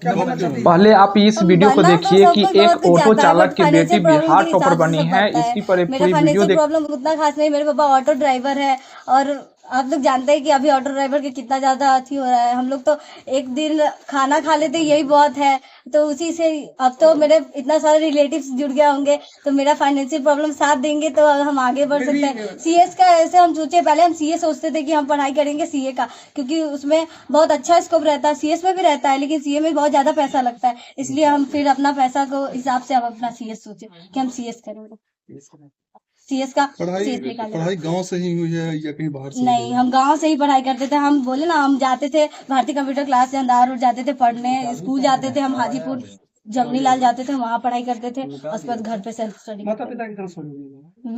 पहले आप इस वीडियो को बनना तो देखिए कि सबको एक बहुत ऑटो ज्यादा है, चालक बट की बेटी फाइनेंशियल प्रॉब्लम बिहार के टॉपर हिसाब से बनी सब है। बनता है। इसी पर एक मेरा पूरी वीडियो फाइनेंशियल देख। प्रॉब्लम उतना खास नहीं, मेरे पापा ऑटो ड्राइवर है। और आप लोग जानते हैं कि अभी ऑटो ड्राइवर के कितना ज्यादा अथी हो रहा है। हम लोग तो एक दिन खाना खा लेते यही बहुत है। तो उसी से अब तो मेरे इतना सारे रिलेटिव्स जुड़ गए होंगे, तो मेरा फाइनेंशियल प्रॉब्लम साथ देंगे तो हम आगे बढ़ सकते हैं। सीएस का ऐसे हम सोचे, पहले हम सीए सोचते थे कि हम पढ़ाई करेंगे सीए का, क्योंकि उसमें बहुत अच्छा स्कोप रहता है। सीएस में भी रहता है, लेकिन सीए में बहुत ज्यादा पैसा लगता है। इसलिए हम फिर अपना पैसा को हिसाब से हम अपना सीएस सोचे कि हम सीएस करेंगे। सीएस का पढ़ाई सीएस निकालेंगे। पढ़ाई गांव से ही हुई है या कहीं बाहर से हुई नहीं, है? हम गांव से ही पढ़ाई करते थे। हम बोले ना, हम जाते थे भारतीय कंप्यूटर क्लास से अंधार रोड जाते थे पढ़ने। स्कूल जाते थे हम हाजीपुर जमनी लाल जाते थे, वहां पढ़ाई करते थे। उसके बाद घर पे सेल्फ स्टडी।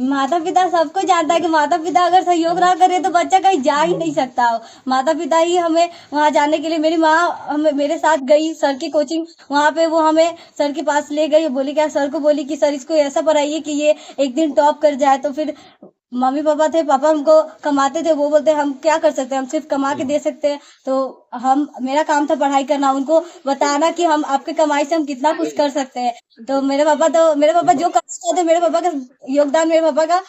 माता पिता सबको जानता है कि माता पिता अगर सहयोग ना करे तो बच्चा कहीं जा ही नहीं सकता हो। माता पिता ही हमें वहां जाने के लिए, मेरी माँ हमें मेरे साथ गई सर की कोचिंग, वहां पे वो हमें सर के पास ले गई। बोली क्या, सर को बोली कि सर इसको ऐसा पढ़ाइए कि ये एक दिन टॉप कर जाए। तो फिर मम्मी पापा थे, पापा हमको कमाते थे, वो बोलते हम क्या कर सकते हैं, हम सिर्फ कमा के दे सकते हैं। तो हम मेरा काम था पढ़ाई करना, उनको बताना कि हम आपके कमाई से हम कितना कुछ कर सकते हैं। तो मेरे पापा जो करना चाहते, मेरे पापा का योगदान, मेरे पापा का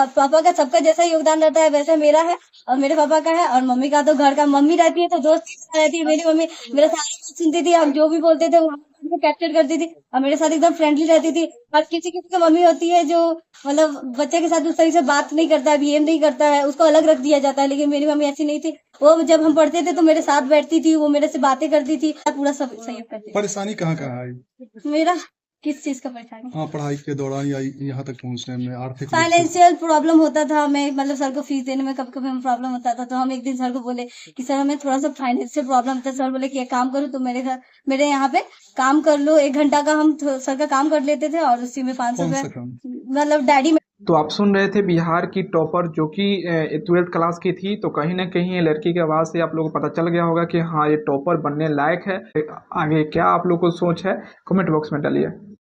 पापा का सबका जैसा योगदान रहता है वैसे मेरा है और मेरे पापा का है। और मम्मी का तो घर का, मम्मी रहती है तो दोस्त रहती है। मेरी मम्मी मेरा सारी बात सुनती थी, हम जो भी बोलते थे वो कैप्चर करती थी और मेरे साथ एकदम फ्रेंडली रहती थी। और किसी किसी की मम्मी होती है जो मतलब बच्चे के साथ उस तरीके से बात नहीं करता है, बिहेव नहीं करता है, उसको अलग रख दिया जाता है। लेकिन मेरी मम्मी ऐसी नहीं थी। वो जब हम पढ़ते थे तो मेरे साथ बैठती थी, वो मेरे से बातें करती थी, पूरा सब सहयोग करती थी। परेशानी कहाँ कहाँ आई? मेरा किस चीज का परेशानी? हाँ, पढ़ाई के दौरान या यहाँ तक पहुँचने में आर्थिक रूप से? फाइनेंशियल प्रॉब्लम होता था हमें, मतलब सर को फीस देने में कभी कभी हमें प्रॉब्लम होता था। तो हम एक दिन सर को बोले कि सर हमें थोड़ा सा फाइनेंशियल प्रॉब्लम था। सर बोले कि एक काम करो, तुम मेरे यहाँ पे काम कर लो 1 घंटा का। हम सर का काम कर लेते थे और उसी में 500 कौन सा रुपए काम? मतलब डैडी में। तो आप सुन रहे थे बिहार की टॉपर जो कि 12th क्लास की थी। तो कहीं ना कहीं ये लड़की की आवाज़ से आप लोगों को पता चल गया होगा कि हाँ, ये टॉपर बनने लायक है। आगे क्या आप लोगों को सोच है, कमेंट बॉक्स में डालिए।